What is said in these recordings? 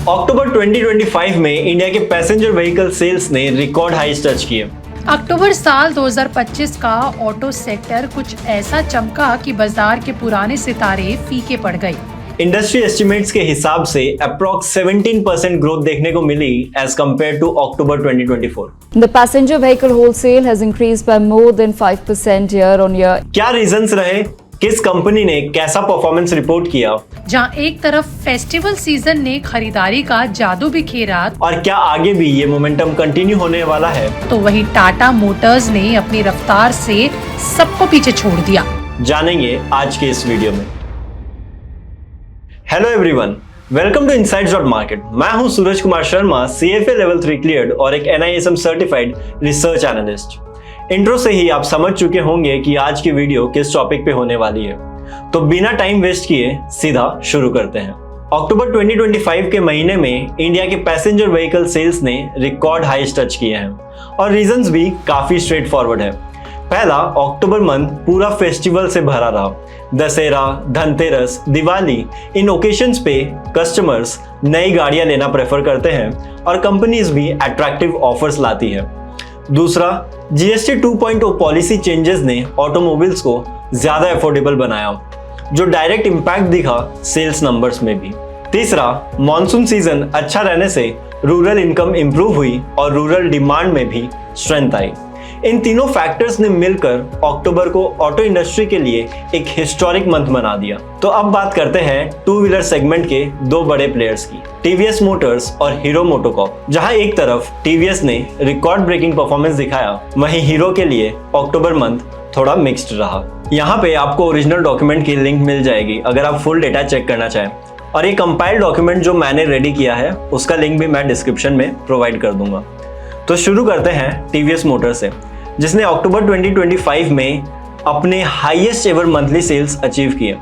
अक्टूबर 2025 में इंडिया के passenger vehicle sales ने रिकॉर्ड हाईज टच किए। अक्टूबर साल 2025 का ऑटो सेक्टर कुछ ऐसा चमका कि बाजार के पुराने सितारे फीके पड़ गए। इंडस्ट्री एस्टिमेट्स के हिसाब से अप्रॉक्स 17% ग्रोथ देखने को मिली as compare to October 2024। The passenger vehicle wholesale has increased by more than 5% year on year. क्या रीजंस रहे? किस कंपनी ने कैसा परफॉर्मेंस रिपोर्ट किया? जहां एक तरफ फेस्टिवल सीजन ने खरीदारी का जादू बिखेरा और क्या आगे भी ये मोमेंटम कंटिन्यू होने वाला है? तो वहीं टाटा मोटर्स ने अपनी रफ्तार से सबको पीछे छोड़ दिया। जानेंगे आज के इस वीडियो में। Hello everyone, welcome to insides market. मैं हूं Suraj Kumar Sharma, CFA level 3 cleared और एक NISM certified research analyst. Intro से ही आप समझ चुके होंगे कि आज की वीडियो किस टॉपिक पे होने वाली है, तो बिना टाइम वेस्ट किए सीधा शुरू करते हैं। अक्टूबर 2025 के महीने में इंडिया के पैसेंजर व्हीकल सेल्स ने रिकॉर्ड हाईज टच किए हैं और रीजंस भी काफी स्ट्रेट फॉरवर्ड है। पहला, अक्टूबर मंथ पूरा फेस्टिवल से भरा रहा। दशहरा, धनतेरस, दिवाली, इन ओकेशंस पे कस्टमर्स नई गाड़ियां लेना प्रेफर करते हैं और कंपनीज भी अट्रैक्टिव ऑफर्स लाती है। दूसरा, GST 2.0 पॉलिसी चेंजेस ने ऑटोमोबाइल्स को ज्यादा अफोर्डेबल बनाया, जो डायरेक्ट इंपैक्ट दिखा सेल्स नंबर्स में भी। तीसरा, मॉनसून सीजन अच्छा रहने से रूरल इनकम इंप्रूव हुई और रूरल डिमांड में भी स्ट्रेंथ आई। इन तीनों फैक्टर्स ने मिलकर अक्टूबर को ऑटो इंडस्ट्री के लिए एक हिस्टोरिक मंथ बना दिया। तो अब बात करते हैं टू व्हीलर सेगमेंट के दो बड़े प्लेयर्स की, TVS मोटर्स और हीरो मोटोकॉर्प। जहां एक तरफ TVS ने रिकॉर्ड ब्रेकिंग परफॉर्मेंस दिखाया, वहीं हीरो के लिए अक्टूबर मंथ थोड़ा मिक्स्ड रहा। यहाँ पे आपको ओरिजिनल डॉक्यूमेंट की लिंक मिल जाएगी अगर आप फुल डेटा चेक करना चाहें, और ये कंपाइल्ड डॉक्यूमेंट जो मैंने रेडी किया है उसका लिंक भी मैं डिस्क्रिप्शन में प्रोवाइड कर दूंगा। तो शुरू करते हैं TVS मोटर से, जिसने अक्टूबर 2025 में अपने highest ever monthly sales achieve किए।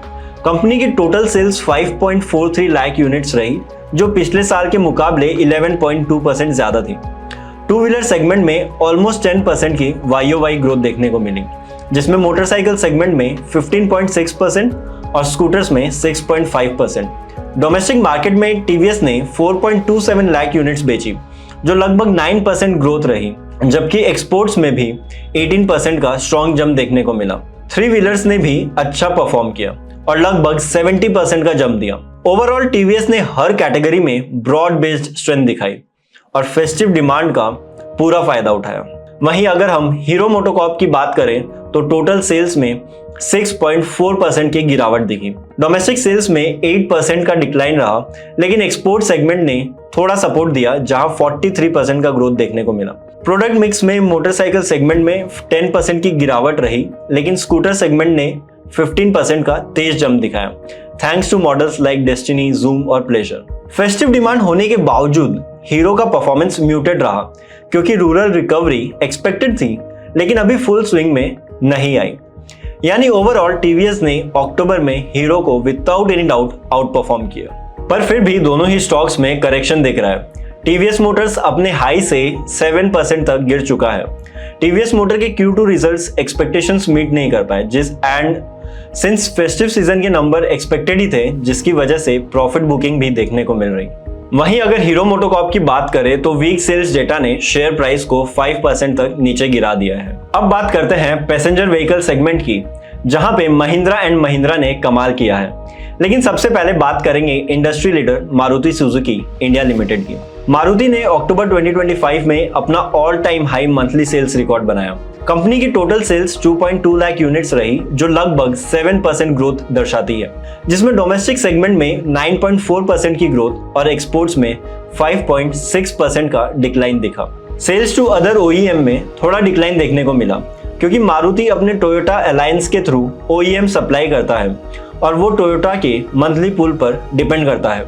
कंपनी की टोटल सेल्स 5.43 लाख यूनिट्स रही, जो पिछले साल के मुकाबले 11.2% ज्यादा थी। टू व्हीलर सेगमेंट में ऑलमोस्ट 10% की YOY ग्रोथ देखने को मिली, जिसमें मोटरसाइकिल सेगमेंट में 15.6% और स्कूटर्स में 6.5%। डोमेस्टिक मार्केट में TVS ने 4.27 लाख यूनिट्स बेची, जो लगभग 9% ग्रोथ रही, जबकि एक्सपोर्ट्स में भी 18% का स्ट्रॉन्ग जंप देखने को मिला। थ्री व्हीलर्स ने भी अच्छा परफॉर्म किया और लगभग 70% का जंप दिया। ओवरऑल TVS ने हर कैटेगरी में ब्रॉड बेस्ड स्ट्रेंथ दिखाई और फेस्टिव डिमांड का पूरा फायदा उठाया। वहीं अगर हम हीरो मोटोकॉर्प की बात करें तो टोटल सेल्स में 6.4% की गिरावट दिखी। डोमेस्टिक सेल्स में 8% का डिक्लाइन रहा, लेकिन एक्सपोर्ट सेगमेंट ने थोड़ा सपोर्ट दिया, जहां 43% का ग्रोथ देखने को मिला। प्रोडक्ट मिक्स में मोटरसाइकिल सेगमेंट में 10% की गिरावट रही, लेकिन स्कूटर सेगमेंट ने 15% का तेज जंप दिखाया, thanks to models like Destini, Xoom और प्लेजर। फेस्टिव डिमांड होने के बावजूद हीरो का परफॉर्मेंस म्यूटेड रहा, क्योंकि रूरल रिकवरी एक्सपेक्टेड थी लेकिन अभी फुल स्विंग में नहीं आई। यानी ओवरऑल TVS ने अक्टूबर में हीरो को without any doubt out perform किया, पर फिर भी दोनों ही स्टॉक्स में करेक्शन दिख रहा है। TVS मोटर्स अपने हाई से 7% तक गिर चुका है। TVS मोटर के Q2 रिजल्ट्स एक्सपेक्टेशंस मीट नहीं कर पाए, सिंस फेस्टिव सीजन के नंबर एक्सपेक्टेड ही थे, जिसकी वजह से प्रॉफिट बुकिंग भी देखने को मिल रही। वहीं अगर हीरो मोटोकॉर्प की बात करें तो वीक सेल्स डेटा ने शेयर प्राइस को 5% तक नीचे गिरा दिया है। अब बात करते हैं पैसेंजर व्हीकल सेगमेंट की, जहां पे महिंद्रा एंड महिंद्रा ने कमाल किया है। लेकिन सबसे पहले बात करेंगे industry leader Maruti Suzuki India limited की। मारुति ने अक्टूबर 2025 में अपना all time high monthly sales record बनाया। कंपनी की टोटल सेल्स 2.2 लाख यूनिट्स रही, जो लगभग 7% ग्रोथ दर्शाती है, जिसमें डोमेस्टिक सेगमेंट में 9.4% की ग्रोथ और एक्सपोर्ट्स में 5.6% का डिक्लाइन दिखा। सेल्स टू अदर OEM में थोड़ा डिक्लाइन देखने को मिला, क्योंकि मारुति अपने टोयोटा अलायंस के थ्रू OEM सप्लाई करता है और वो टोयोटा के मंथली पूल पर डिपेंड करता है।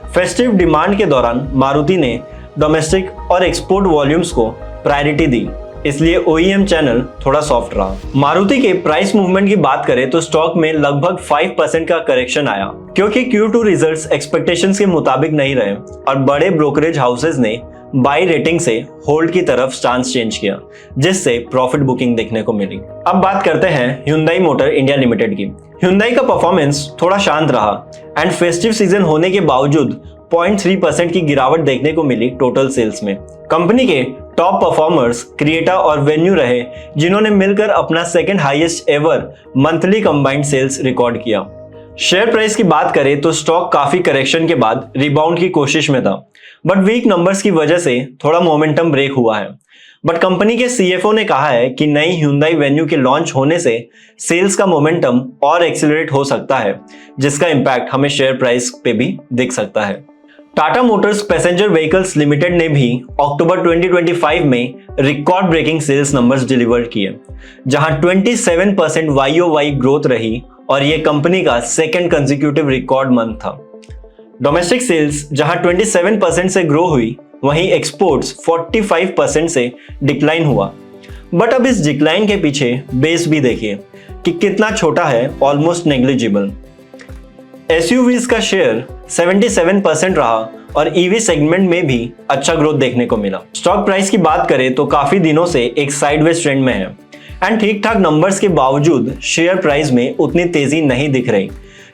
फेस्टिव डिमांड के दौरान मारुति ने डोमेस्टिक और एक्सपोर्ट वॉल्यूम्स को प्रायोरिटी दी, इसलिए OEM चैनल थोड़ा सॉफ्ट रहा। मारुति के प्राइस मूवमेंट की बात करें तो स्टॉक में लगभग 5% का करेक्शन आया, क्योंकि Q2 रिजल्ट्स एक्सपेक्टेशंस के मुताबिक नहीं रहे और बड़े ब्रोकरेज हाउसेज ने बाई रेटिंग से होल्ड की तरफ स्टांस चेंज किया, जिससे प्रॉफिट बुकिंग देखने को मिली। अब बात करते हैं Hyundai मोटर इंडिया लिमिटेड की। Hyundai का परफॉर्मेंस थोड़ा शांत रहा एंड फेस्टिव सीजन होने के बावजूद 0.3% की गिरावट देखने को मिली टोटल सेल्स में। कंपनी के टॉप परफॉर्मर्स क्रिएटा और वेन्यू रहे, जिन्होंने मिलकर अपना second highest ever monthly combined sales record किया। शेयर प्राइस की बात करें तो स्टॉक काफी करेक्शन के बाद रिबाउंड की कोशिश में था, बट वीक नंबर्स की वजह से थोड़ा मोमेंटम ब्रेक हुआ है। बट कंपनी के सीएफओ ने कहा है कि नई Hyundai वेन्यू के लॉन्च होने से सेल्स का मोमेंटम और एक्सीलरेट हो सकता है, जिसका इंपैक्ट हमें शेयर प्राइस पे भी दिख सकता है। Tata Motors passenger vehicles limited ने भी अक्टूबर 2025 में record breaking sales numbers deliver किए, जहां 27% YOY ग्रोथ रही और ये कंपनी का सेकंड कंसेक्यूटिव रिकॉर्ड मंथ था। डोमेस्टिक सेल्स जहां 27% से ग्रो हुई, वहीं एक्सपोर्ट्स 45% से डिक्लाइन हुआ। बट अब इस डिक्लाइन के पीछे बेस भी देखिए कि कितना छोटा है, ऑलमोस्ट नेग्लिजिबल। एसयूवीज का शेयर 77% रहा और ईवी सेगमेंट में भी अच्छा ग्रोथ देखने को मिला। स्टॉक प्राइस की बात करें तो काफी दिनों से एक साइडवेज ट्रेंड में है एंड ठीक ठाक नंबर्स के बावजूद शेयर प्राइस में उतनी तेजी नहीं दिख रही,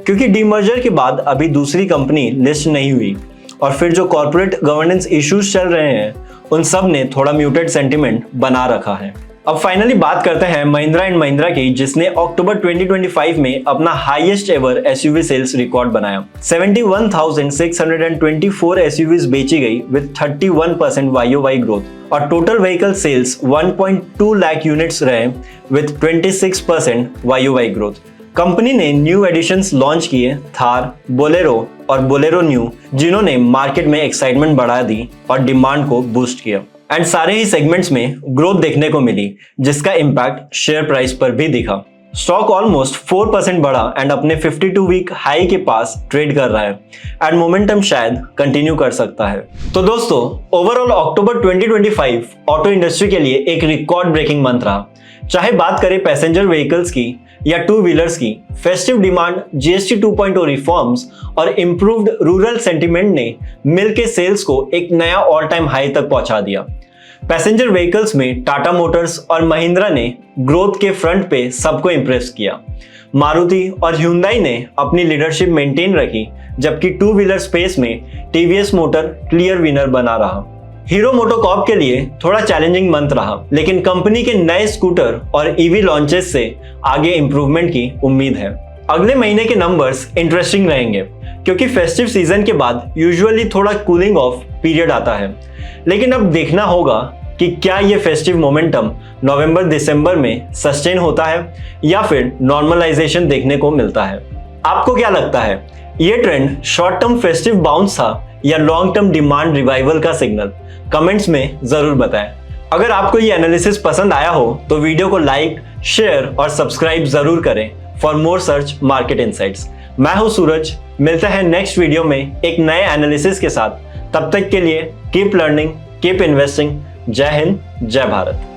क्योंकि डीमर्जर के बाद अभी दूसरी कंपनी लिस्ट नहीं हुई और फिर जो कॉर्पोरेट गवर्नेंस इश्यूज चल रहे हैं, उन सब ने थोड़ा म्यूटेड सेंटिमेंट बना रखा है। अब फाइनली बात करते हैं महिंद्रा एंड महिंद्रा की, जिसने अक्टूबर 2025 में अपना highest ever SUV sales record बनाया। 71,624 एसयूवीज बेची गई विद 31% YOY ग्रोथ और total vehicle sales 1.2 lakh units रहे विद 26% YOY ग्रोथ। कंपनी ने न्यू एडिशंस लॉन्च किए, थार, बोलेरो और बोलेरो न्यू, जिन्होंने मार्केट में एक्साइटमेंट बढ़ा दी और डिमांड को बूस्ट किया एंड सारे ही सेगमेंट्स में ग्रोथ देखने को मिली, जिसका इंपैक्ट शेयर प्राइस पर भी दिखा। स्टॉक ऑलमोस्ट 4% बढ़ा एंड अपने 52 वीक हाई के पास ट्रेड कर रहा है एंड मोमेंटम शायद कंटिन्यू कर सकता है। तो दोस्तों, ओवरऑल अक्टूबर 2025 ऑटो इंडस्ट्री के लिए एक रिकॉर्ड ब्रेकिंग मंथ रहा। चाहे बात करें पैसेंजर व्हीकल्स की या टू व्हीलर्स की, फेस्टिव डिमांड, GST 2.0 रिफॉर्म्स और इंप्रूव्ड रूरल सेंटिमेंट ने मिलकर सेल्स को एक नया ऑल टाइम हाई तक पहुंचा दिया। पैसेंजर व्हीकल्स में टाटा मोटर्स और महिंद्रा ने ग्रोथ के फ्रंट पे सबको इंप्रेस किया। मारुति और Hyundai ने अपनी लीडरशिप मेंटेन रखी, जबकि टू व्हीलर स्पेस में TVS मोटर क्लियर विनर बना रहा। हीरो मोटोकॉर्प के लिए थोड़ा चैलेंजिंग मंथ रहा, लेकिन कंपनी के नए स्कूटर और ईवी लॉन्चेस से आगे इंप्रूवमेंट की उम्मीद है। अगले महीने के नंबर्स इंटरेस्टिंग रहेंगे, क्योंकि फेस्टिव सीजन के बाद यूजुअली थोड़ा कूलिंग ऑफ पीरियड आता है, लेकिन अब देखना होगा कि क्या ये फेस्टिव मोमेंटम नवंबर-दिसंबर में सस्टेन होता है या फिर नॉर्मलाइजेशन देखने को मिलता है। आपको क्या लगता है, ये trend short term festive bounce था या लॉन्ग टर्म डिमांड रिवाइवल का सिग्नल? कमेंट्स में जरूर बताएं। अगर आपको ये एनालिसिस पसंद आया हो तो वीडियो को लाइक, शेयर और सब्सक्राइब जरूर करें for more search market insights. मैं हूं सूरज, मिलते हैं नेक्स्ट वीडियो में एक नए एनालिसिस के साथ। तब तक के लिए कीप लर्निंग, कीप इन्वेस्टिंग। जय हिंद, जय भारत।